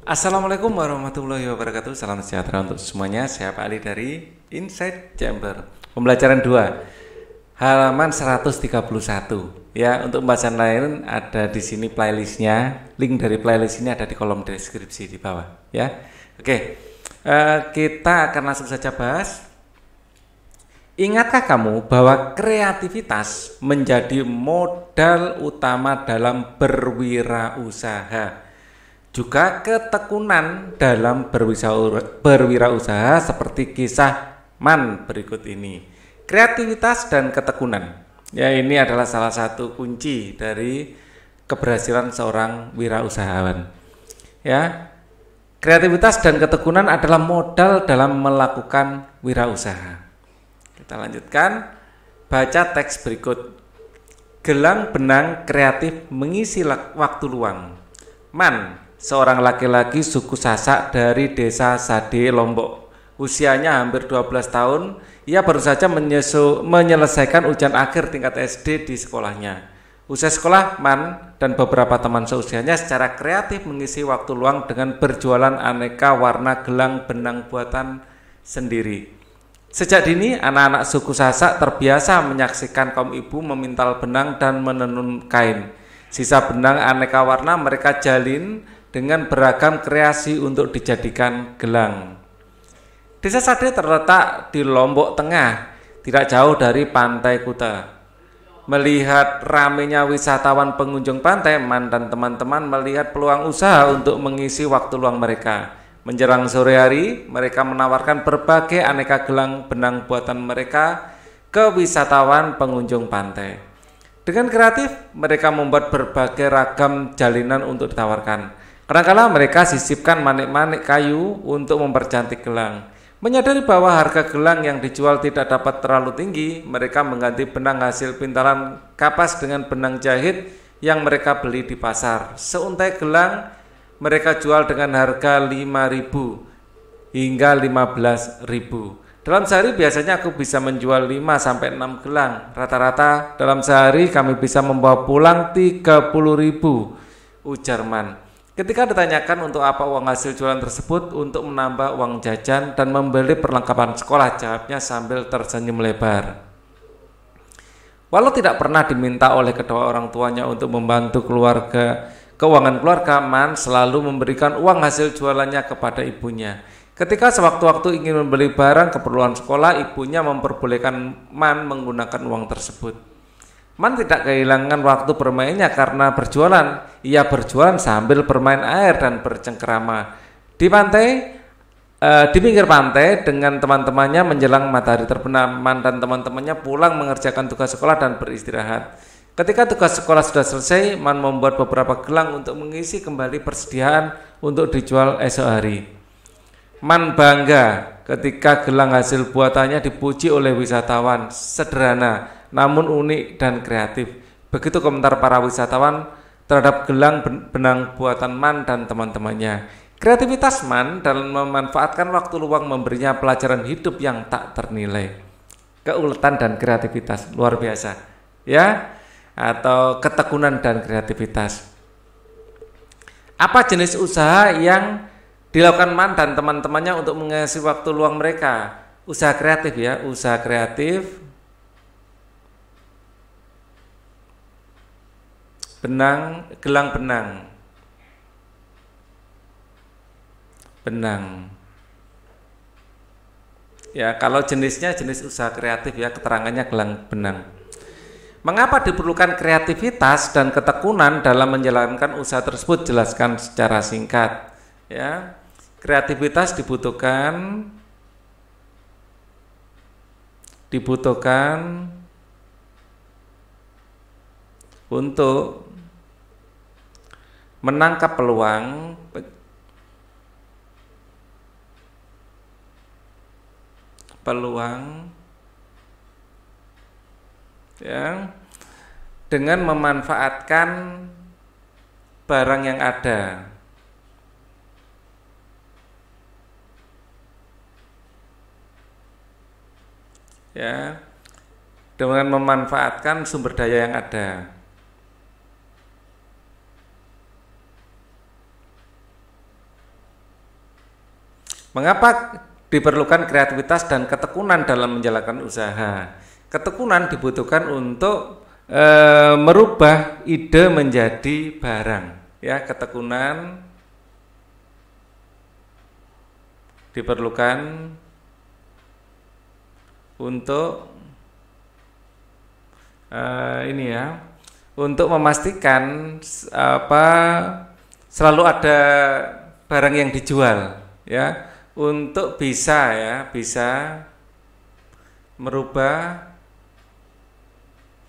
Assalamualaikum warahmatullahi wabarakatuh. Salam sejahtera untuk semuanya. Saya Pak Ali dari Insight Chamber. Pembelajaran 2, halaman 131. Ya, untuk pembahasan lain ada di sini playlistnya. Link dari playlist ini ada di kolom deskripsi di bawah. Ya, oke. Kita akan langsung saja bahas. Ingatkah kamu bahwa kreativitas menjadi modal utama dalam berwirausaha? Juga ketekunan dalam berwirausaha seperti kisah Man berikut ini. Kreativitas dan ketekunan. Ya, ini adalah salah satu kunci dari keberhasilan seorang wirausahawan. Ya. Kreativitas dan ketekunan adalah modal dalam melakukan wirausaha. Kita lanjutkan, baca teks berikut. Gelang benang kreatif mengisi waktu luang. Man, seorang laki-laki suku Sasak dari desa Sade, Lombok. Usianya hampir 12 tahun, ia baru saja menyelesaikan ujian akhir tingkat SD di sekolahnya. Usai sekolah, Man dan beberapa teman seusianya secara kreatif mengisi waktu luang dengan berjualan aneka warna gelang benang buatan sendiri. Sejak dini, anak-anak suku Sasak terbiasa menyaksikan kaum ibu memintal benang dan menenun kain. Sisa benang aneka warna mereka jalin dengan beragam kreasi untuk dijadikan gelang. Desa Sade terletak di Lombok Tengah, tidak jauh dari pantai Kuta. Melihat ramainya wisatawan pengunjung pantai, Man dan teman-teman melihat peluang usaha untuk mengisi waktu luang mereka. Menjelang sore hari, mereka menawarkan berbagai aneka gelang benang buatan mereka ke wisatawan pengunjung pantai. Dengan kreatif, mereka membuat berbagai ragam jalinan untuk ditawarkan. Kadang-kala mereka sisipkan manik-manik kayu untuk mempercantik gelang. Menyadari bahwa harga gelang yang dijual tidak dapat terlalu tinggi, mereka mengganti benang hasil pintalan kapas dengan benang jahit yang mereka beli di pasar. Seuntai gelang mereka jual dengan harga 5.000 hingga 15.000. Dalam sehari biasanya aku bisa menjual 5-6 gelang. Rata-rata dalam sehari kami bisa membawa pulang 30.000, ujar Man. Ketika ditanyakan untuk apa uang hasil jualan tersebut, untuk menambah uang jajan dan membeli perlengkapan sekolah, jawabnya sambil tersenyum lebar. Walau tidak pernah diminta oleh kedua orang tuanya untuk membantu keuangan keluarga, Man selalu memberikan uang hasil jualannya kepada ibunya. Ketika sewaktu-waktu ingin membeli barang keperluan sekolah, ibunya memperbolehkan Man menggunakan uang tersebut. Man tidak kehilangan waktu bermainnya karena berjualan. Ia berjualan sambil bermain air dan bercengkerama di pinggir pantai dengan teman-temannya menjelang matahari terbenam. Man dan teman-temannya pulang mengerjakan tugas sekolah dan beristirahat. Ketika tugas sekolah sudah selesai, Man membuat beberapa gelang untuk mengisi kembali persediaan untuk dijual esok hari. Man bangga ketika gelang hasil buatannya dipuji oleh wisatawan. Sederhana namun unik dan kreatif. Begitu komentar para wisatawan terhadap gelang benang buatan Man dan teman-temannya. Kreativitas Man dalam memanfaatkan waktu luang memberinya pelajaran hidup yang tak ternilai. Keuletan dan kreativitas luar biasa, ya, atau ketekunan dan kreativitas. Apa jenis usaha yang dilakukan Man dan teman-temannya untuk mengisi waktu luang mereka? Usaha kreatif, ya, usaha kreatif. Gelang benang. Ya, kalau jenisnya jenis usaha kreatif, ya, keterangannya gelang benang. Mengapa diperlukan kreativitas dan ketekunan dalam menjalankan usaha tersebut? Jelaskan secara singkat. Ya, kreativitas dibutuhkan untuk menangkap peluang ya, dengan memanfaatkan barang yang ada. Ya, dengan memanfaatkan sumber daya yang ada. Mengapa diperlukan kreativitas dan ketekunan dalam menjalankan usaha? Ketekunan dibutuhkan untuk merubah ide menjadi barang. Ya, ketekunan diperlukan untuk untuk memastikan selalu ada barang yang dijual, ya, untuk bisa merubah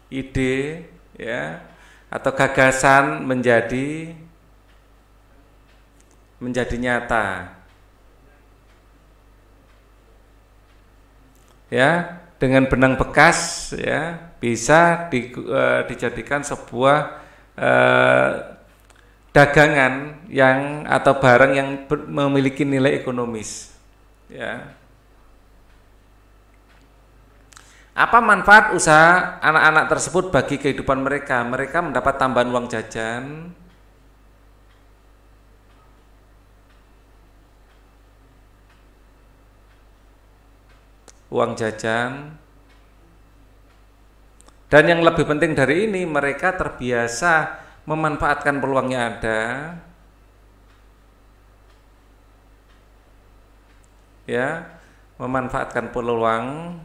ide, ya, atau gagasan menjadi nyata. Ya, dengan benang bekas, ya, bisa dijadikan sebuah dagangan yang atau barang yang memiliki nilai ekonomis, ya. Apa manfaat usaha anak-anak tersebut bagi kehidupan mereka? Mereka mendapat tambahan uang jajan, dan yang lebih penting dari ini, mereka terbiasa memanfaatkan peluang yang ada, ya, memanfaatkan peluang,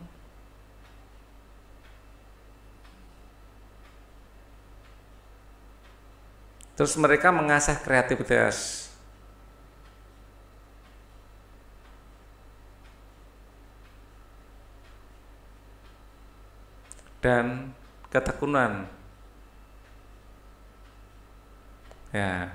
terus mereka mengasah kreativitas dan ketekunan. Ya.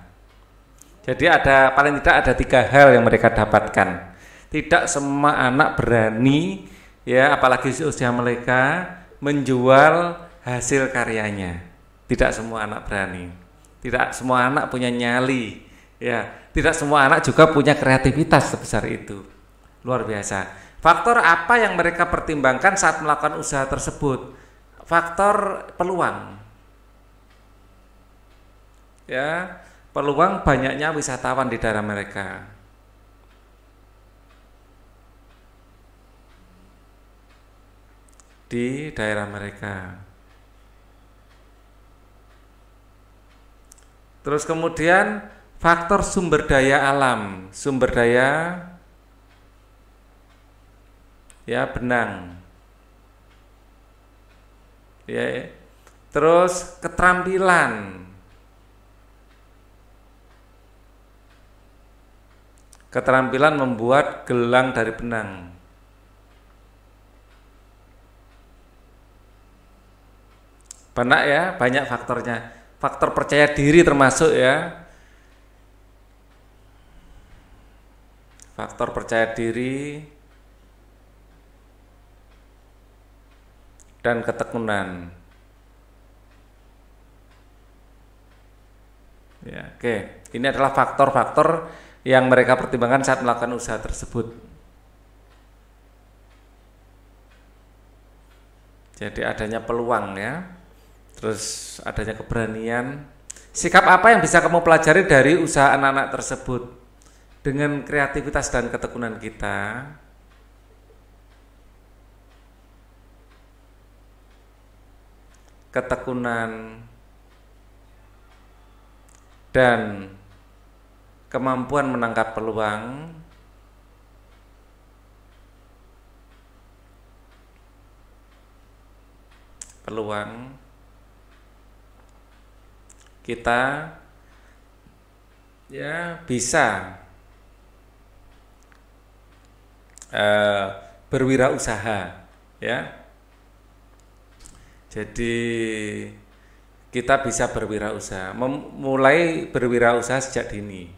Jadi paling tidak ada 3 hal yang mereka dapatkan. Tidak semua anak berani, ya, apalagi usia mereka, menjual hasil karyanya. Tidak semua anak berani. Tidak semua anak punya nyali, ya. Tidak semua anak juga punya kreativitas sebesar itu. Luar biasa. Faktor apa yang mereka pertimbangkan saat melakukan usaha tersebut? Faktor peluang, ya, peluang banyaknya wisatawan di daerah mereka. Terus kemudian faktor sumber daya alam, sumber daya, ya, benang. Ya, terus keterampilan membuat gelang dari benang. Banyak faktornya. Faktor percaya diri termasuk, ya. Faktor percaya diri dan ketekunan. Ya, oke. Ini adalah faktor-faktor yang mereka pertimbangkan saat melakukan usaha tersebut. Jadi adanya peluang, ya. Terus adanya keberanian. Sikap apa yang bisa kamu pelajari dari usaha anak-anak tersebut? Dengan kreativitas dan ketekunan kita, dan kemampuan menangkap peluang, kita, ya, bisa berwirausaha, ya. Jadi kita bisa berwirausaha, mulai berwirausaha sejak dini.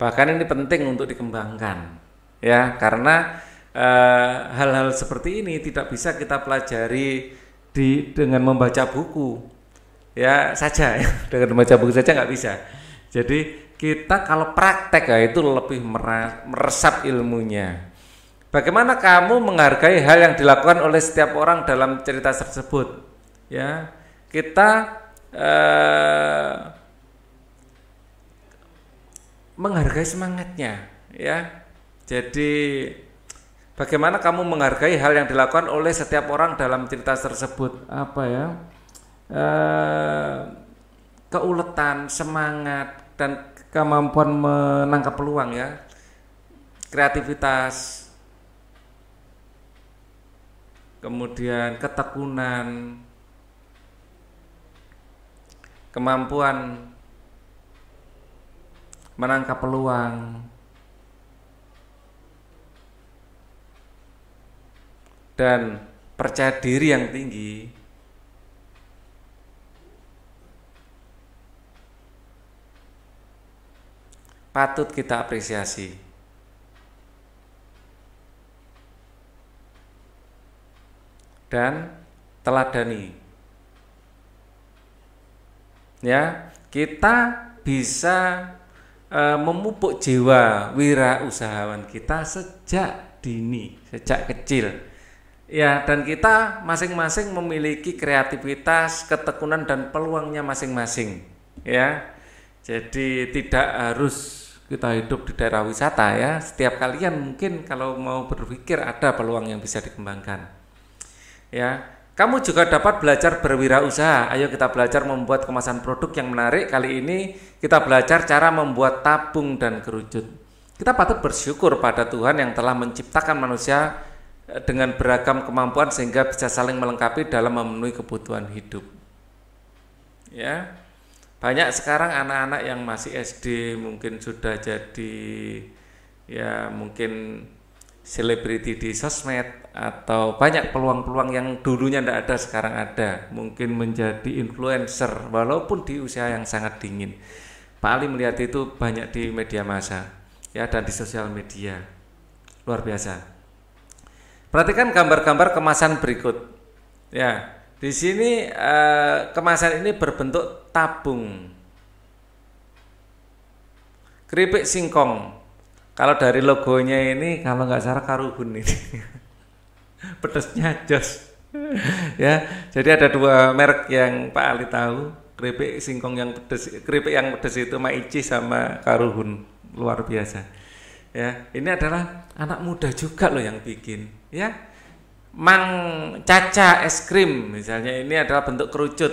Bahkan ini penting untuk dikembangkan, ya, karena hal-hal seperti ini tidak bisa kita pelajari dengan membaca buku, ya, saja, ya. Dengan membaca buku saja nggak bisa. Jadi kita kalau praktek, ya, itu lebih meresap ilmunya. Bagaimana kamu menghargai hal yang dilakukan oleh setiap orang dalam cerita tersebut? ya. Kita menghargai semangatnya, ya. Jadi bagaimana kamu menghargai hal yang dilakukan oleh setiap orang dalam cerita tersebut? Apa ya? Keuletan, semangat, dan kemampuan menangkap peluang, ya. Kreativitas, kemudian ketekunan, kemampuan menangkap peluang, dan percaya diri yang tinggi. Patut kita apresiasi. Dan teladani. Ya, kita bisa memupuk jiwa wirausahawan kita sejak dini, sejak kecil. Ya, dan kita masing-masing memiliki kreativitas, ketekunan, dan peluangnya masing-masing. Ya, jadi tidak harus kita hidup di daerah wisata, ya. Setiap kalian mungkin kalau mau berpikir ada peluang yang bisa dikembangkan. Ya, kamu juga dapat belajar berwirausaha. Ayo kita belajar membuat kemasan produk yang menarik. Kali ini kita belajar cara membuat tabung dan kerucut. Kita patut bersyukur pada Tuhan yang telah menciptakan manusia dengan beragam kemampuan sehingga bisa saling melengkapi dalam memenuhi kebutuhan hidup. Ya, banyak sekarang anak-anak yang masih SD mungkin sudah jadi, ya, mungkin selebriti di sosmed, atau banyak peluang-peluang yang dulunya tidak ada sekarang ada, mungkin menjadi influencer walaupun di usia yang sangat dingin. Pak Ali melihat itu banyak di media massa, ya, dan di sosial media. Luar biasa. Perhatikan gambar-gambar kemasan berikut. Ya, di sini kemasan ini berbentuk tabung. Keripik singkong. Kalau dari logonya ini, kalau nggak salah karuhun ini, pedasnya jos. Ya, jadi ada dua merek yang Pak Ali tahu, keripik singkong yang pedas, keripik yang pedas itu Maici sama karuhun, luar biasa. Ya, ini adalah anak muda juga loh yang bikin. Ya, Mang Caca es krim misalnya, ini adalah bentuk kerucut.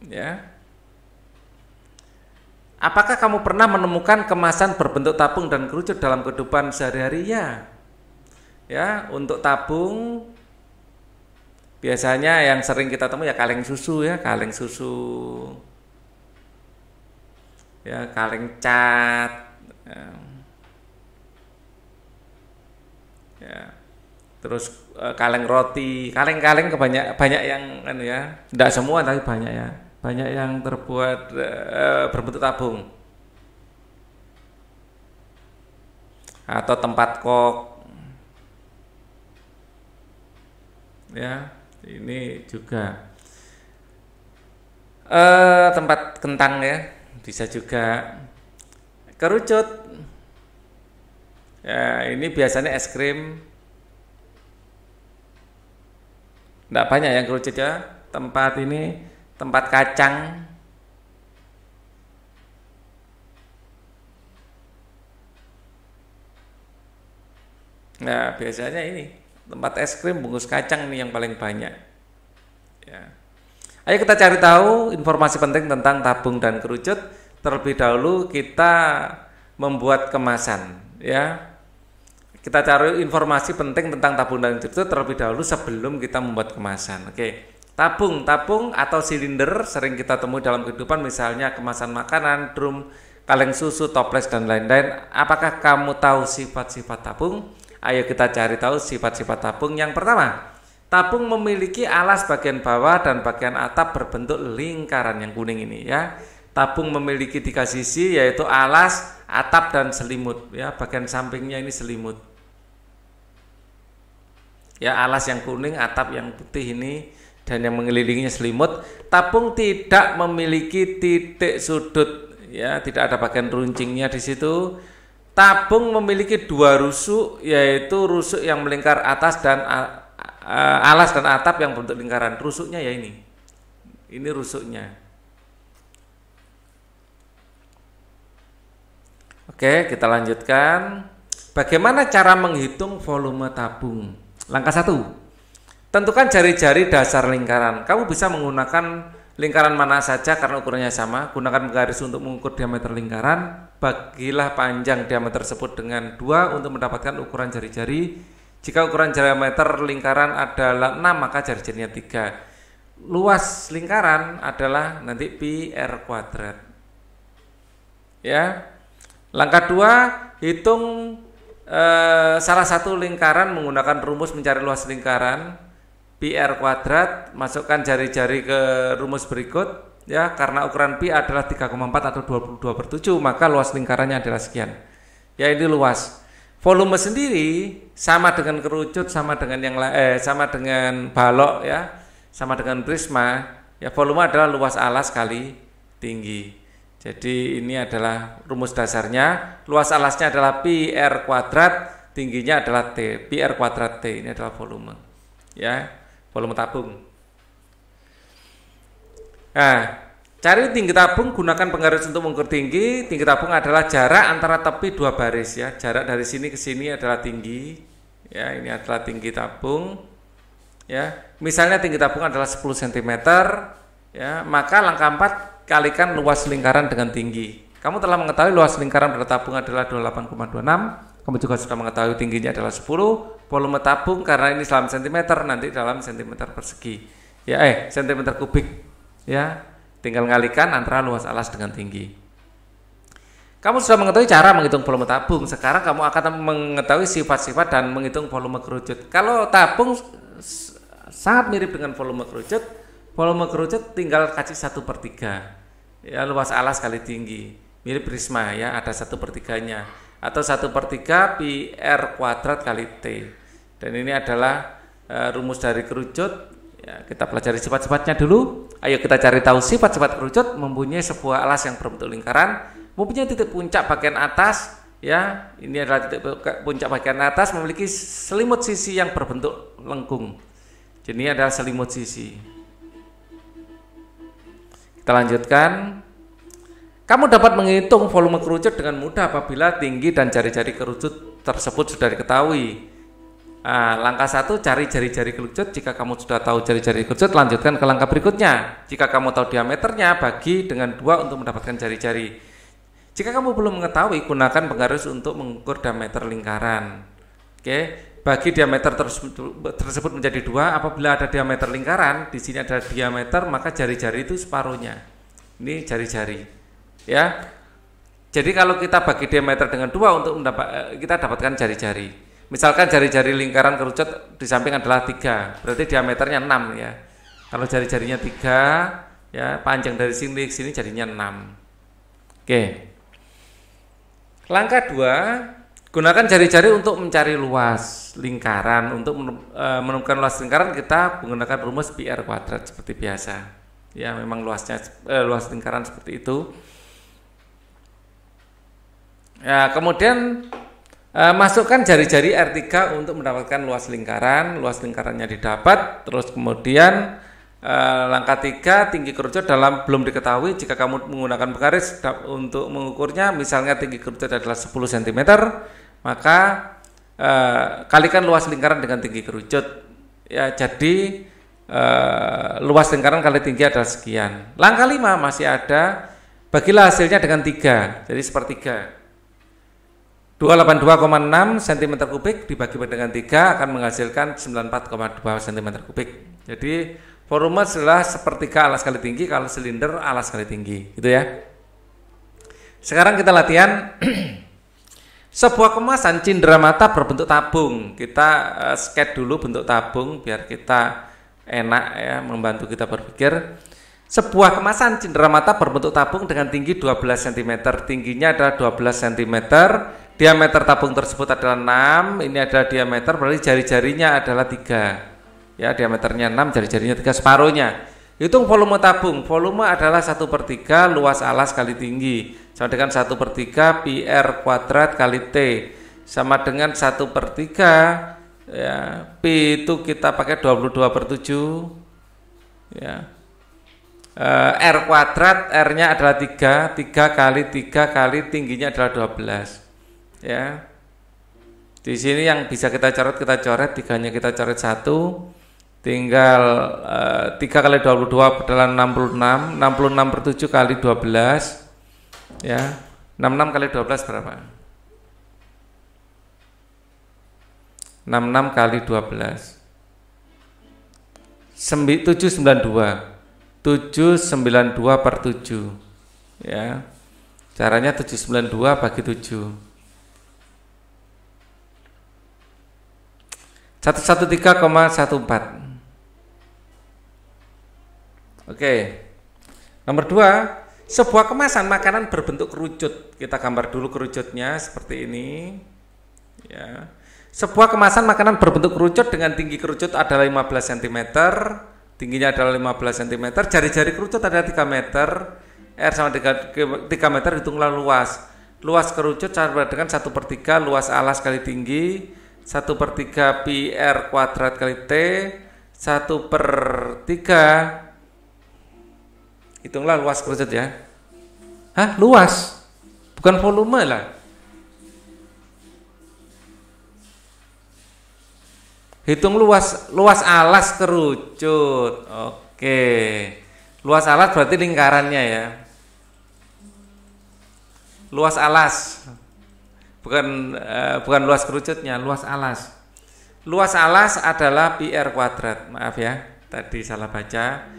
Ya. Apakah kamu pernah menemukan kemasan berbentuk tabung dan kerucut dalam kehidupan sehari-hari? Ya, untuk tabung biasanya yang sering kita temui ya kaleng susu, ya, kaleng susu, ya, kaleng cat, ya, terus kaleng roti, kaleng-kaleng banyak yang ya, tidak semua tapi banyak, ya. Banyak yang terbuat berbentuk tabung atau tempat kok, ya, ini juga tempat kentang, ya, bisa juga kerucut, ya. Ini biasanya es krim, tidak banyak yang kerucut, ya. Tempat ini tempat kacang, nah biasanya ini tempat es krim bungkus kacang ini yang paling banyak, ya. Ayo kita cari tahu informasi penting tentang tabung dan kerucut. Terlebih dahulu kita membuat kemasan, ya. Kita cari informasi penting tentang tabung dan kerucut terlebih dahulu sebelum kita membuat kemasan. Oke. Tabung atau silinder sering kita temui dalam kehidupan, misalnya kemasan makanan, drum, kaleng susu, toples, dan lain-lain. Apakah kamu tahu sifat-sifat tabung? Ayo kita cari tahu sifat-sifat tabung. Yang pertama, tabung memiliki alas bagian bawah dan bagian atap berbentuk lingkaran yang kuning ini, ya. Tabung memiliki 3 sisi, yaitu alas, atap, dan selimut, ya. Bagian sampingnya ini selimut, ya, alas yang kuning, atap yang putih ini, dan yang mengelilinginya selimut. Tabung tidak memiliki titik sudut, ya, tidak ada bagian runcingnya di situ. Tabung memiliki 2 rusuk, yaitu rusuk yang melingkar atas dan alas dan atap yang bentuk lingkaran. Rusuknya ya ini rusuknya. Oke, kita lanjutkan. Bagaimana cara menghitung volume tabung? Langkah 1, tentukan jari-jari dasar lingkaran. Kamu bisa menggunakan lingkaran mana saja karena ukurannya sama. Gunakan garis untuk mengukur diameter lingkaran. Bagilah panjang diameter tersebut dengan 2 untuk mendapatkan ukuran jari-jari. Jika ukuran diameter lingkaran adalah 6, maka jari-jarinya 3. Luas lingkaran adalah nanti pi r kuadrat. Ya. Langkah 2, hitung salah satu lingkaran menggunakan rumus mencari luas lingkaran pi r kuadrat. Masukkan jari-jari ke rumus berikut, ya, karena ukuran pi adalah 3,4 atau 22/7, maka luas lingkarannya adalah sekian. Ya, ini luas. Volume sendiri sama dengan kerucut, sama dengan sama dengan balok, ya, sama dengan prisma. Ya, volume adalah luas alas kali tinggi. Jadi ini adalah rumus dasarnya. Luas alasnya adalah pi r kuadrat, tingginya adalah t. Pi r kuadrat t ini adalah volume. Ya, volume tabung. Nah, cari tinggi tabung, gunakan penggaris untuk mengukur tinggi. Tinggi tabung adalah jarak antara tepi 2 baris, ya. Jarak dari sini ke sini adalah tinggi. Ya, ini adalah tinggi tabung. Ya, misalnya tinggi tabung adalah 10 cm, ya, maka langkah 4 kalikan luas lingkaran dengan tinggi. Kamu telah mengetahui luas lingkaran pada tabung adalah 28,26. Kamu juga sudah mengetahui tingginya adalah 10. Volume tabung karena ini dalam cm, nanti dalam cm persegi. Ya, cm kubik. Ya, tinggal ngalikan antara luas alas dengan tinggi. Kamu sudah mengetahui cara menghitung volume tabung. Sekarang kamu akan mengetahui sifat-sifat dan menghitung volume kerucut. Kalau tabung sangat mirip dengan volume kerucut tinggal kasih 1/3. Ya, luas alas kali tinggi, mirip prisma, ya, ada 1/3-nya, atau 1/3 pi r kuadrat kali t. Dan ini adalah rumus dari kerucut. Ya, kita pelajari sifat-sifatnya dulu. Ayo kita cari tahu sifat-sifat kerucut. Mempunyai sebuah alas yang berbentuk lingkaran, mempunyai titik puncak bagian atas. Ya, ini adalah titik puncak bagian atas, memiliki selimut sisi yang berbentuk lengkung. Jadi ini adalah selimut sisi. Kita lanjutkan. Kamu dapat menghitung volume kerucut dengan mudah apabila tinggi dan jari-jari kerucut tersebut sudah diketahui. Nah, langkah 1, cari jari-jari kerucut. Jika kamu sudah tahu jari-jari kerucut, lanjutkan ke langkah berikutnya. Jika kamu tahu diameternya, bagi dengan 2 untuk mendapatkan jari-jari. Jika kamu belum mengetahui, gunakan penggaris untuk mengukur diameter lingkaran. Oke, bagi diameter tersebut menjadi 2. Apabila ada diameter lingkaran, di sini ada diameter, maka jari-jari itu separuhnya. Ini jari-jari, ya. Jadi kalau kita bagi diameter dengan 2 untuk kita dapatkan jari-jari. Misalkan jari-jari lingkaran kerucut di samping adalah 3, berarti diameternya 6, ya. Kalau jari-jarinya 3, ya, panjang dari sini ke sini jadinya 6. Oke. Langkah 2, gunakan jari-jari untuk mencari luas lingkaran. Untuk menemukan luas lingkaran, kita menggunakan rumus pi r kuadrat seperti biasa. Ya, memang luas lingkaran seperti itu. Ya, kemudian masukkan jari-jari R3 untuk mendapatkan luas lingkaran. Luas lingkarannya didapat. Terus kemudian langkah 3, tinggi kerucut belum diketahui. Jika kamu menggunakan penggaris untuk mengukurnya, misalnya tinggi kerucut adalah 10 cm, maka kalikan luas lingkaran dengan tinggi kerucut. Ya, jadi luas lingkaran kali tinggi adalah sekian. Langkah 5 masih ada. Bagilah hasilnya dengan 3, jadi sepertiga. 282,6 cm kubik dibagi dengan 3 akan menghasilkan 94,2 cm kubik. Jadi volume adalah sepertiga alas kali tinggi, kalau silinder alas kali tinggi, gitu ya. Sekarang kita latihan sebuah kemasan cindera mata berbentuk tabung. Kita sketch dulu bentuk tabung biar kita enak, ya, membantu kita berpikir. Sebuah kemasan cindera mata berbentuk tabung dengan tinggi 12 cm, tingginya adalah 12 cm. Diameter tabung tersebut adalah 6, ini adalah diameter, berarti jari-jarinya adalah 3. Ya, diameternya 6, jari-jarinya 3, separuhnya. Hitung volume tabung. Volume adalah 1/3 luas alas kali tinggi, sama dengan 1/3 pi r kuadrat kali t, sama dengan 1/3 Ya, Pi itu kita pakai 22/7 ya. R kuadrat, R-nya adalah 3 kali 3 kali tingginya adalah 12 ya. Di sini yang bisa kita coret, 3-nya kita coret 1, tinggal 3 kali 22 adalah 66, 66/7 kali 12 ya. 66 kali 12 berapa? 66 kali 12 792/7 ya. Caranya 792 bagi 7 113,14. Oke. Nomor 2, sebuah kemasan makanan berbentuk kerucut. Kita gambar dulu kerucutnya seperti ini ya. Sebuah kemasan makanan berbentuk kerucut dengan tinggi kerucut adalah 15 cm, tingginya adalah 15 cm, jari-jari kerucut adalah 3 meter, R sama 3 meter, hitunglah luas. Luas kerucut sama dengan 1/3 luas alas kali tinggi, 1/3 pi R kuadrat kali T, 1/3. Hitunglah luas kerucut ya. Hah? Luas? Bukan volume lah. Hitung luas alas kerucut. Oke. Luas alas berarti lingkarannya ya. Luas alas. Bukan luas kerucutnya, luas alas. Luas alas adalah pi R kuadrat. Maaf ya, tadi salah baca.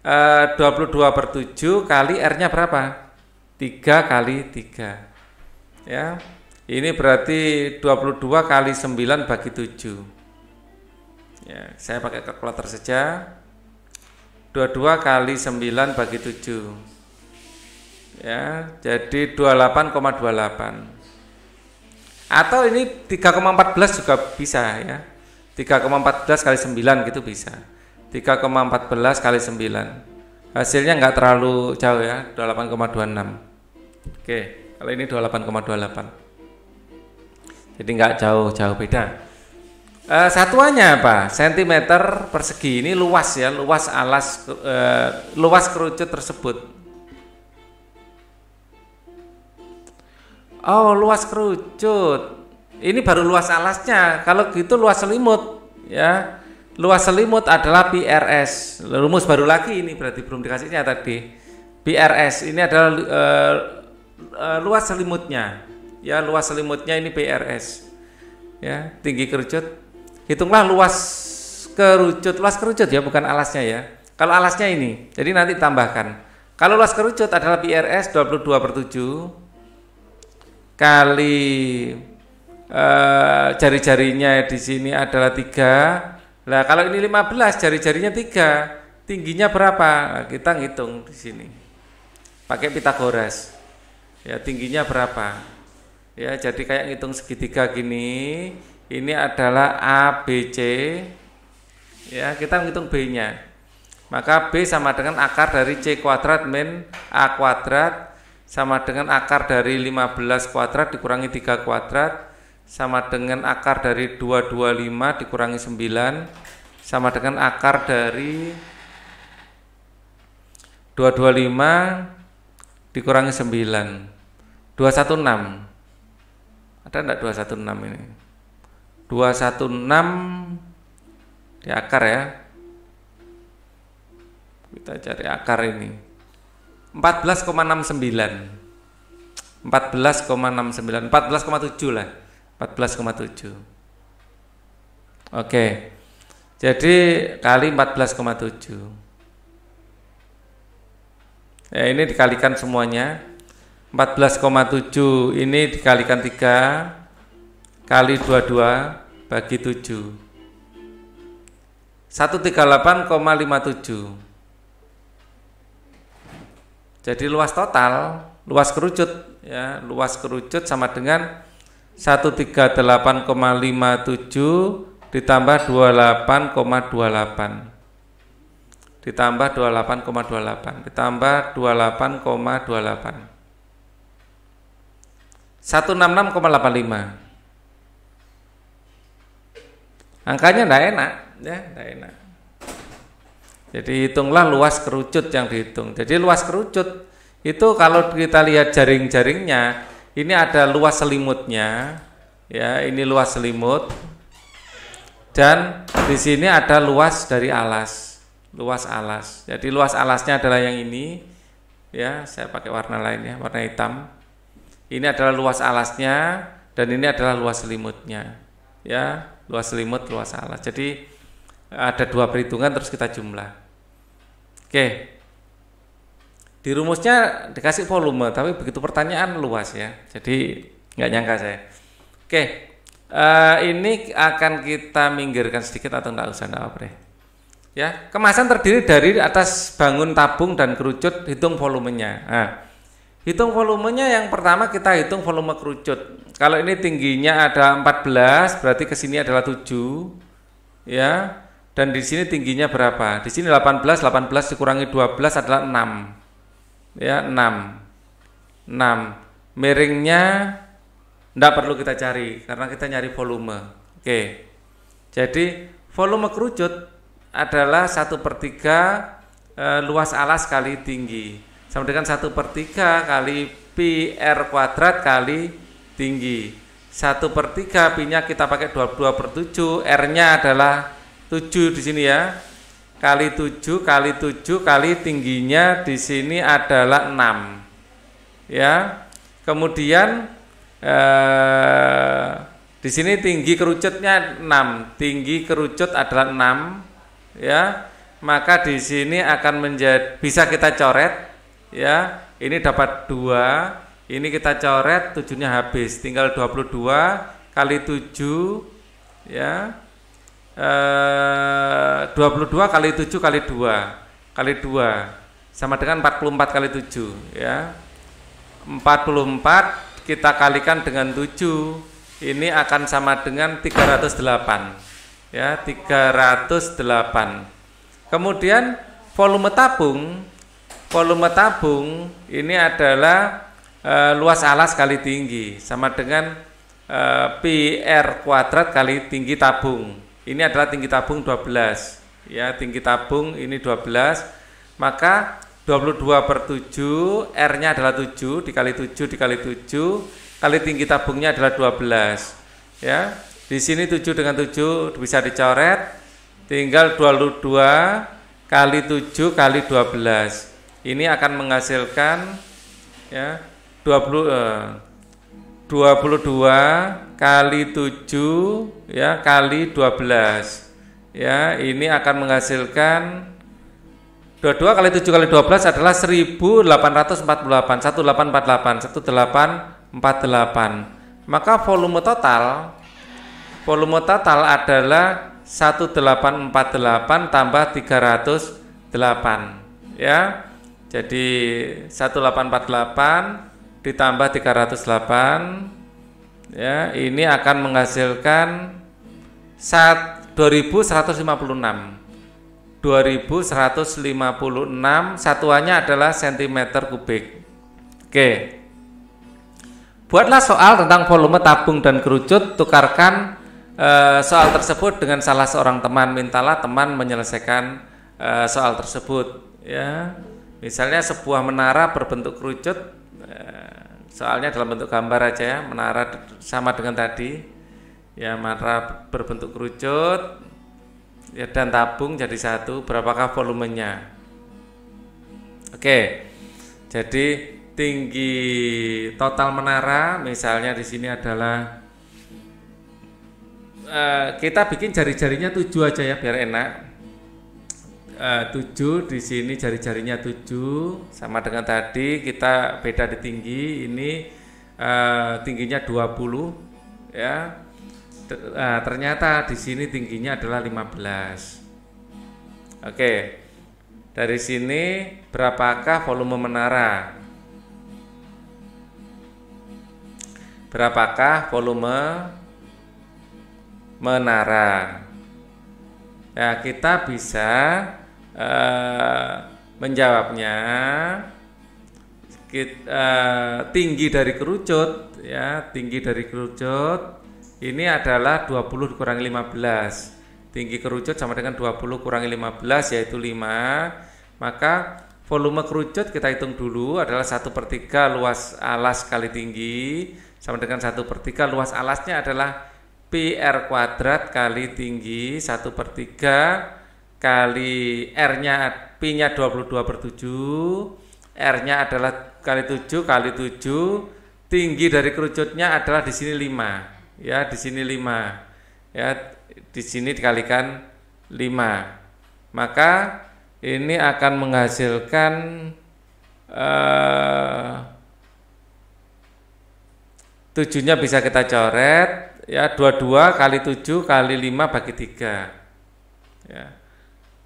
22/7 kali R-nya berapa? 3 kali 3. Ya. Ini berarti 22 kali 9 bagi 7. Ya, saya pakai kalkulator saja. 22 kali 9 bagi 7. Ya, jadi 28,28. Atau ini 3,14 juga bisa ya. 3,14 kali 9 gitu bisa. 3,14 kali 9. Hasilnya nggak terlalu jauh ya, 28,26. Oke, kalau ini 28,28. Jadi nggak jauh-jauh beda. Satuannya apa? Sentimeter persegi. Ini luas ya, luas alas, luas kerucut tersebut. Oh, luas kerucut. Ini baru luas alasnya. Kalau gitu luas selimut ya. Luas selimut adalah PRS. Rumus baru lagi ini, berarti belum dikasihnya tadi. PRS ini adalah luas selimutnya. Ya, luas selimutnya ini PRS. Ya, tinggi kerucut. Hitunglah luas kerucut ya, bukan alasnya ya. Kalau alasnya ini, jadi nanti tambahkan. Kalau luas kerucut adalah PRS 22/7 kali jari-jarinya di sini adalah 3. Nah, kalau ini 15, jari-jarinya 3, tingginya berapa? Nah, kita ngitung di sini. Pakai Pitagoras. Ya, tingginya berapa? Ya, jadi kayak ngitung segitiga gini. Ini adalah ABC. Ya, kita ngitung B-nya. Maka B sama dengan akar dari C kuadrat min A kuadrat sama dengan akar dari 15 kuadrat dikurangi 3 kuadrat sama dengan akar dari 225 dikurangi 9 sama dengan akar dari 225 dikurangi 9. 216. Ada enggak 216 ini? 216 di akar ya. Kita cari akar ini. 14,69. 14,69. 14,7 lah. 14,7. Oke. Jadi kali 14,7. Ya, ini dikalikan semuanya. 14,7 ini dikalikan 3 kali 22 bagi 7. 138,57. Jadi luas total, luas kerucut ya, luas kerucut sama dengan 138,57 ditambah 28,28. Ditambah 28,28 ditambah 28,28 166,85. Angkanya enggak enak, ya, enggak enak. Jadi hitunglah luas kerucut yang dihitung. Jadi luas kerucut itu kalau kita lihat jaring-jaringnya, ini ada luas selimutnya, ya, ini luas selimut, dan di sini ada luas dari alas, luas alas. Jadi luas alasnya adalah yang ini, ya, saya pakai warna lain ya, warna hitam. Ini adalah luas alasnya, dan ini adalah luas selimutnya, ya, luas selimut, luas alas. Jadi ada dua perhitungan terus kita jumlah. Oke, di rumusnya dikasih volume, tapi begitu pertanyaan luas ya, jadi nggak nyangka saya. Oke, ini akan kita minggirkan sedikit atau nggak usah, nggak apa-apa. Ya, kemasan terdiri dari atas bangun, tabung, dan kerucut. Hitung volumenya. Nah, hitung volumenya yang pertama kita hitung volume kerucut. Kalau ini tingginya ada 14, berarti ke sini adalah 7, ya. Dan di sini tingginya berapa? Di sini 18, 18 dikurangi 12 adalah 6. Ya, 6. Miringnya enggak perlu kita cari karena kita nyari volume. Oke. Jadi volume kerucut adalah 1/3 luas alas kali tinggi. Sama dengan 1/3 kali pi r kuadrat kali tinggi. 1/3 pi-nya kita pakai 22/7, R-nya adalah 7 di sini ya, kali 7 kali 7 kali tingginya di sini adalah 6, ya. Kemudian di sini tinggi kerucutnya 6, tinggi kerucut adalah 6, ya. Maka di sini akan menjadi, bisa kita coret, ya. Ini dapat 2, ini kita coret, 7-nya habis, tinggal 22 kali 7, ya. 22 kali 7 kali 2 kali 2 sama dengan 44 kali 7, ya. 44 kita kalikan dengan 7, ini akan sama dengan 308, ya, 308. Kemudian volume tabung ini adalah luas alas kali tinggi, sama dengan pi r kuadrat kali tinggi tabung. Ini adalah tinggi tabung 12, ya, tinggi tabung ini 12, maka 22/7, R-nya adalah 7, dikali 7 dikali 7, kali tinggi tabungnya adalah 12, ya. Di sini 7 dengan 7 bisa dicoret, tinggal 22 kali 7 kali 12. Ini akan menghasilkan, ya, 22 kali 7, ya, kali 12, ya, ini akan menghasilkan 22 kali 7 kali 12 adalah 1848, 1848. Maka volume total adalah 1848 tambah 308, ya. Jadi 1848 ditambah 308, ya, ini akan menghasilkan 2156. 2156, satuannya adalah cm3. Oke. Buatlah soal tentang volume tabung dan kerucut, tukarkan soal tersebut dengan salah seorang teman, mintalah teman menyelesaikan soal tersebut, ya. Misalnya sebuah menara berbentuk kerucut, soalnya dalam bentuk gambar aja ya, menara sama dengan tadi, ya, menara berbentuk kerucut, ya, dan tabung jadi satu, berapakah volumenya? Oke, jadi tinggi total menara misalnya di sini adalah, kita bikin jari-jarinya 7 aja ya biar enak. 7 di sini jari-jarinya 7 sama dengan tadi, kita beda di tinggi, ini tingginya 20, ya. Ternyata di sini tingginya adalah 15. Oke. Dari sini berapakah volume menara? Berapakah volume menara? Ya, kita bisa menjawabnya, tinggi dari kerucut, ya, tinggi dari kerucut ini adalah 20 dikurangi 15. tinggi kerucut sama dengan 20 kurangi 15 yaitu 5. Maka volume kerucut kita hitung dulu adalah 1/3 luas alas kali tinggi sama dengan 1/3 luas alasnya adalah pi R kuadrat kali tinggi 1/3 kali R-nya pi-nya 22/7, R-nya adalah kali 7 kali 7, tinggi dari kerucutnya adalah di sini 5. Ya, di sini 5. Ya, di sini dikalikan 5. Maka ini akan menghasilkan 7-nya bisa kita coret ya, 22 kali 7 kali 5 bagi 3. Ya.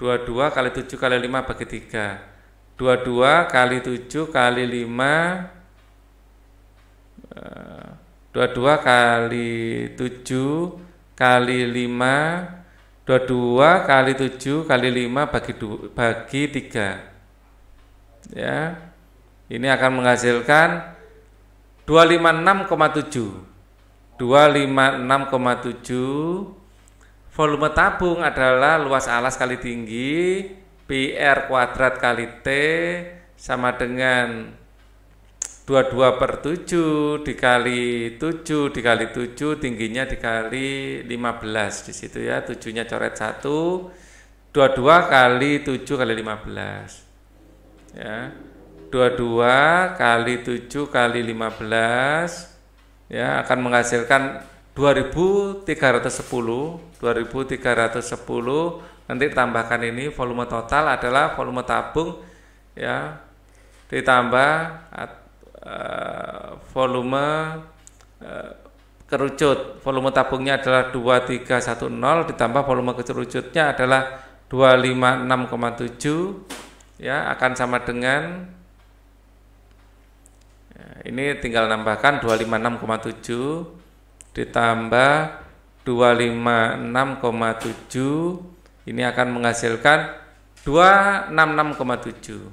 22 kali 7 kali 5 bagi 3. 22 kali 7 kali 5 22 kali 7 kali 5 22 kali 7 kali 5 bagi 3. Ya. Ini akan menghasilkan 256,7. 256,7. Volume tabung adalah luas alas kali tinggi pi R kuadrat kali T sama dengan 22/7 dikali 7 dikali 7, tingginya dikali 15 di situ ya, 7-nya coret 1, 22 kali 7 kali 15 ya, 22 kali 7 kali 15 ya akan menghasilkan 2310. Nanti tambahkan ini volume total adalah volume tabung ya ditambah volume kerucut. Volume tabungnya adalah 2310 ditambah volume kerucutnya adalah 256,7 ya akan sama dengan ya, ini tinggal nambahkan 256,7 ditambah 256,7 ini akan menghasilkan 266,7.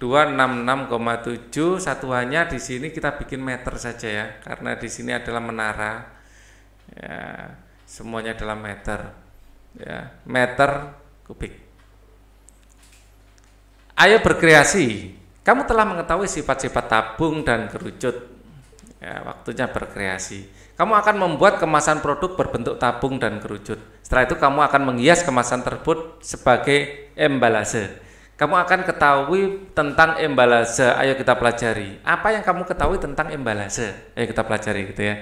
266,7 satuannya di sini kita bikin meter saja ya, karena di sini adalah menara. Ya, semuanya adalah meter. Ya, meter kubik. Ayo berkreasi. Kamu telah mengetahui sifat-sifat tabung dan kerucut. Ya, waktunya berkreasi. Kamu akan membuat kemasan produk berbentuk tabung dan kerucut. Setelah itu kamu akan menghias kemasan tersebut sebagai embalase. Kamu akan ketahui tentang embalase. Ayo kita pelajari. Apa yang kamu ketahui tentang embalase? Ayo kita pelajari gitu ya.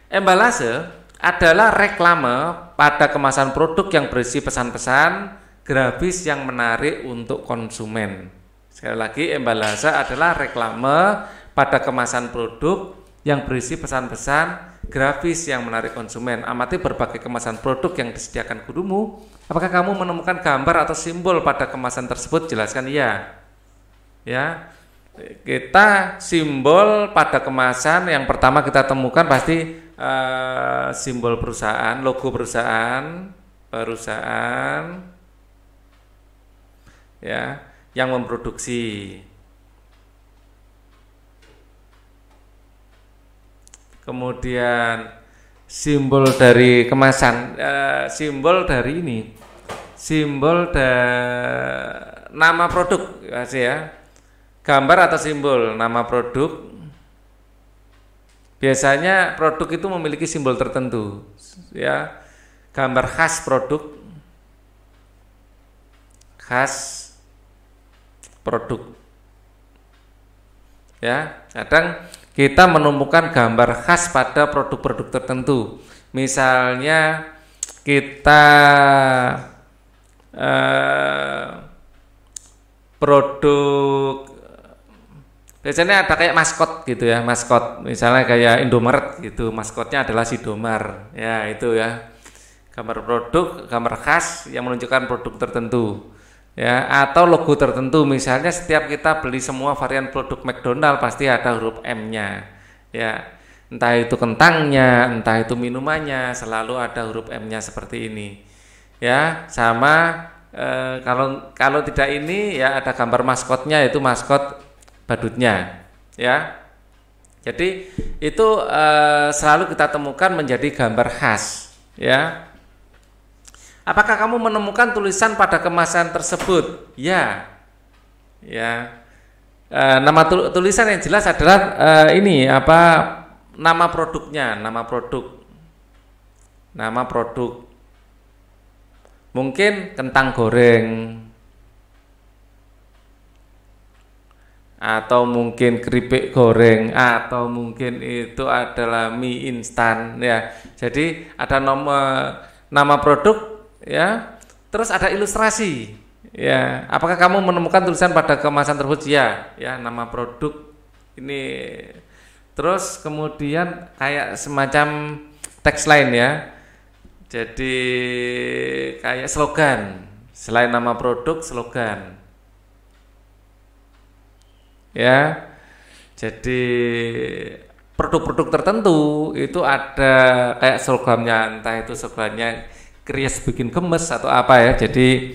Embalase adalah reklame pada kemasan produk yang berisi pesan-pesan grafis yang menarik untuk konsumen. Sekali lagi, embalase adalah reklame pada kemasan produk yang berisi pesan-pesan grafis yang menarik konsumen. Amati berbagai kemasan produk yang disediakan gurumu. Apakah kamu menemukan gambar atau simbol pada kemasan tersebut? Jelaskan ya. Ya. Kita simbol pada kemasan yang pertama kita temukan pasti simbol perusahaan, logo perusahaan ya, yang memproduksi. Kemudian simbol dari kemasan, simbol dari ini, simbol nama produk ya, gambar atau simbol nama produk. Biasanya produk itu memiliki simbol tertentu, ya, gambar khas produk, ya. Kadang kita menemukan gambar khas pada produk-produk tertentu. Misalnya kita produk biasanya ada kayak maskot gitu ya, maskot. Misalnya kayak Indomaret gitu, maskotnya adalah Sidomar. Ya, itu ya. Gambar produk, gambar khas yang menunjukkan produk tertentu. Ya, atau logo tertentu. Misalnya setiap kita beli semua varian produk McDonald pasti ada huruf M-nya. Ya, entah itu kentangnya, entah itu minumannya, selalu ada huruf M-nya seperti ini. Ya, sama kalau tidak ini ya ada gambar maskotnya, yaitu maskot badutnya. Ya. Jadi itu selalu kita temukan menjadi gambar khas, ya. Apakah kamu menemukan tulisan pada kemasan tersebut? Ya. Ya. Nama tulisan yang jelas adalah ini apa, nama produknya, nama produk. Mungkin kentang goreng, atau mungkin keripik goreng, atau mungkin itu adalah mie instan ya. Jadi ada nama produk ya, terus ada ilustrasi. Ya, apakah kamu menemukan tulisan pada kemasan tersebut? Ya, ya, nama produk ini. Terus kemudian kayak semacam teks lain ya. Jadi kayak slogan, selain nama produk, slogan. Ya. Jadi produk-produk tertentu itu ada kayak slogannya, entah itu slogannya Krias bikin gemes atau apa ya. Jadi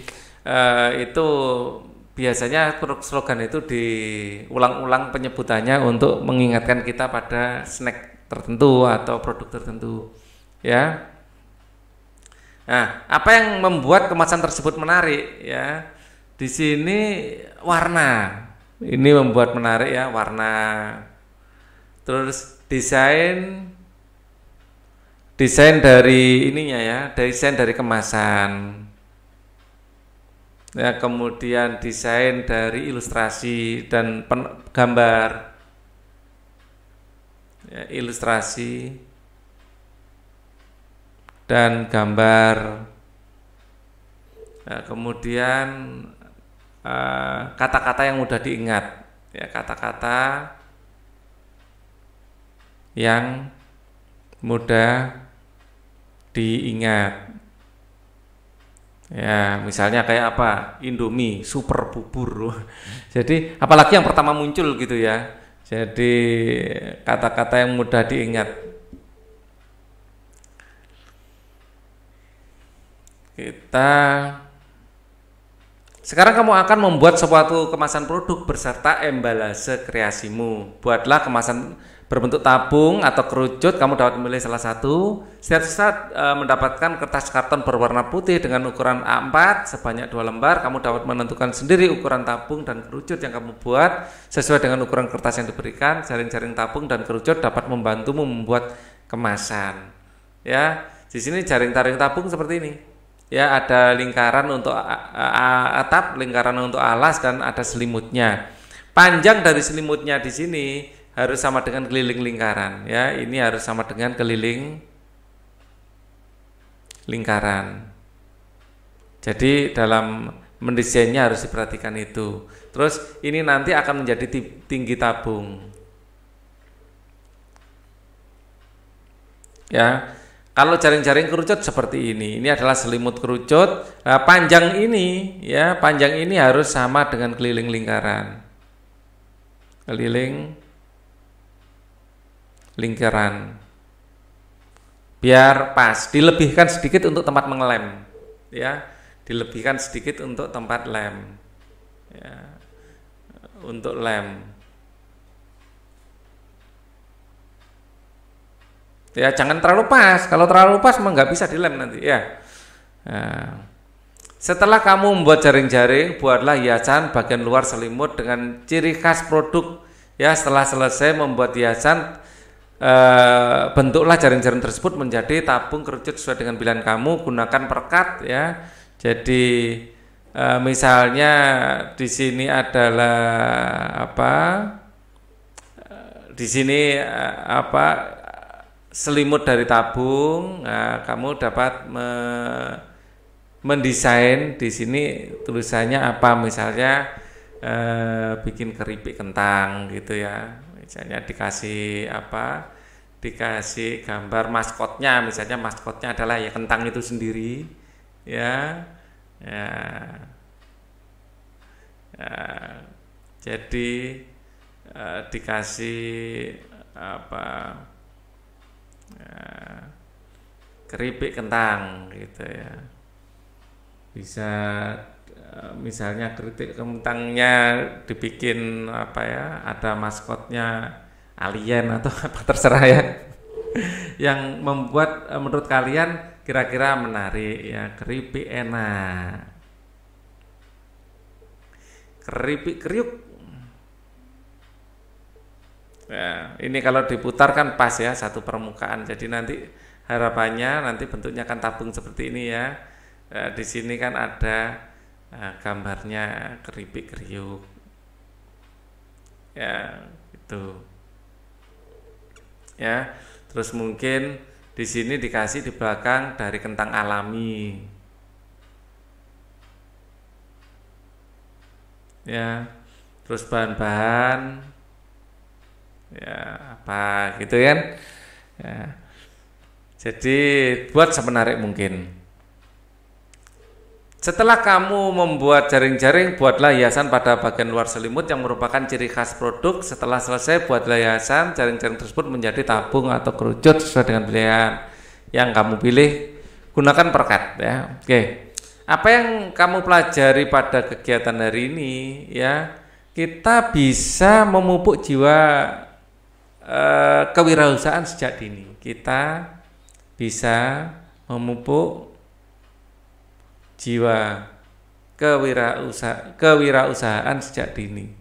itu biasanya slogan itu diulang-ulang penyebutannya untuk mengingatkan kita pada snack tertentu atau produk tertentu ya. Nah, apa yang membuat kemasan tersebut menarik ya? Di sini warna. Ini membuat menarik ya, warna. Terus desain dari ininya ya, desain dari kemasan. Ya, kemudian desain dari ilustrasi dan gambar. Ya, ilustrasi dan gambar. Nah, kemudian kata-kata yang mudah diingat. Ya, kata-kata yang mudah diingat. Ya, misalnya kayak apa? Indomie, super bubur. Jadi, apalagi yang pertama muncul gitu ya. Jadi, kata-kata yang mudah diingat. Sekarang kamu akan membuat suatu kemasan produk beserta embalase kreasimu. Buatlah kemasan berbentuk tabung atau kerucut, kamu dapat memilih salah satu. Setiap saat mendapatkan kertas karton berwarna putih dengan ukuran A4 sebanyak 2 lembar. Kamu dapat menentukan sendiri ukuran tabung dan kerucut yang kamu buat sesuai dengan ukuran kertas yang diberikan. Jaring-jaring tabung dan kerucut dapat membantumu membuat kemasan. Ya, di sini jaring-jaring tabung seperti ini. Ya, ada lingkaran untuk atap, lingkaran untuk alas, dan ada selimutnya. Panjang dari selimutnya di sini harus sama dengan keliling lingkaran. Ya, ini harus sama dengan keliling lingkaran. Jadi dalam mendesainnya harus diperhatikan itu. Terus ini nanti akan menjadi tinggi tabung. Ya. Kalau jaring-jaring kerucut seperti ini adalah selimut kerucut. Nah, panjang ini harus sama dengan keliling lingkaran. Keliling lingkaran. Biar pas, dilebihkan sedikit untuk tempat mengelem. Ya, dilebihkan sedikit untuk tempat lem. Ya, untuk lem. Ya, jangan terlalu pas. Kalau terlalu pas memang nggak bisa dilem nanti ya. Nah, setelah kamu membuat jaring-jaring, buatlah hiasan bagian luar selimut dengan ciri khas produk. Ya, setelah selesai membuat hiasan, bentuklah jaring-jaring tersebut menjadi tabung kerucut sesuai dengan pilihan kamu. Gunakan perekat ya. Jadi misalnya di sini adalah apa? Di sini selimut dari tabung. Nah, kamu dapat mendesain di sini tulisannya apa, misalnya bikin keripik kentang gitu ya. Misalnya dikasih gambar maskotnya, misalnya maskotnya adalah ya kentang itu sendiri ya. Ya. Ya. Jadi dikasih keripik kentang gitu ya. Bisa misalnya keripik kentangnya dibikin ada maskotnya alien atau apa, terserah ya. yang membuat menurut kalian kira-kira menarik ya. Keripik enak, keripik kriuk. Ya, ini kalau diputar kan pas ya satu permukaan. Jadi nanti harapannya nanti bentuknya kan tabung seperti ini ya. Di sini kan ada gambarnya keripik kriuk. Ya, itu. Ya, terus mungkin di sini dikasih di belakang dari kentang alami. Ya, terus bahan-bahan ya apa gitu kan. Ya. Jadi buat semenarik mungkin. Setelah kamu membuat jaring-jaring, buatlah hiasan pada bagian luar selimut yang merupakan ciri khas produk. Setelah selesai, buatlah hiasan. Jaring-jaring tersebut menjadi tabung atau kerucut sesuai dengan pilihan yang kamu pilih. Gunakan perekat ya. Oke. Apa yang kamu pelajari pada kegiatan hari ini ya? Kita bisa memupuk jiwa kewirausahaan sejak dini. Kita bisa memupuk jiwa kewirausahaan sejak dini.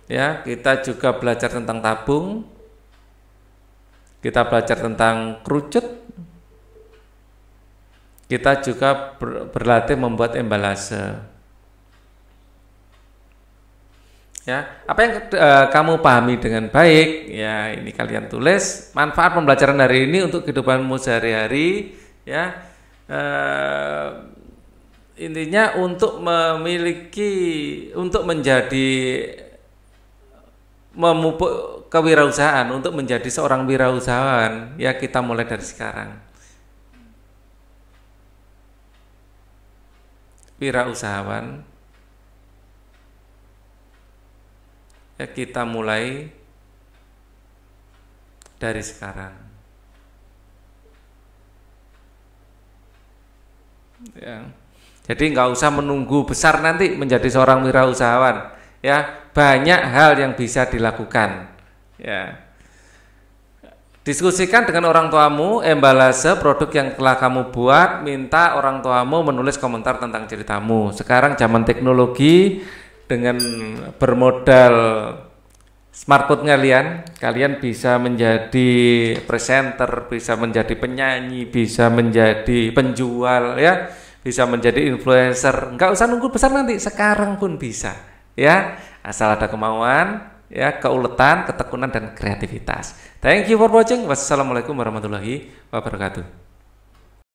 Ya, kita juga belajar tentang tabung. Kita belajar tentang kerucut. Kita juga berlatih membuat embalase. Ya, apa yang kamu pahami dengan baik? Ya, ini kalian tulis. Manfaat pembelajaran hari ini untuk kehidupanmu sehari-hari. Ya, intinya untuk menjadi memupuk kewirausahaan, untuk menjadi seorang wirausahawan. Ya, kita mulai dari sekarang. Wirausahawan. Ya, kita mulai dari sekarang. Ya. Jadi nggak usah menunggu besar nanti menjadi seorang wirausahawan. Ya, banyak hal yang bisa dilakukan. Ya. Diskusikan dengan orang tuamu embalase produk yang telah kamu buat. Minta orang tuamu menulis komentar tentang ceritamu. Sekarang zaman teknologi. Dengan bermodal smartphone kalian bisa menjadi presenter, bisa menjadi penyanyi, bisa menjadi penjual, ya, bisa menjadi influencer. Nggak usah nunggu besar nanti, sekarang pun bisa, ya, asal ada kemauan, ya, keuletan, ketekunan dan kreativitas. Thank you for watching. Wassalamualaikum warahmatullahi wabarakatuh.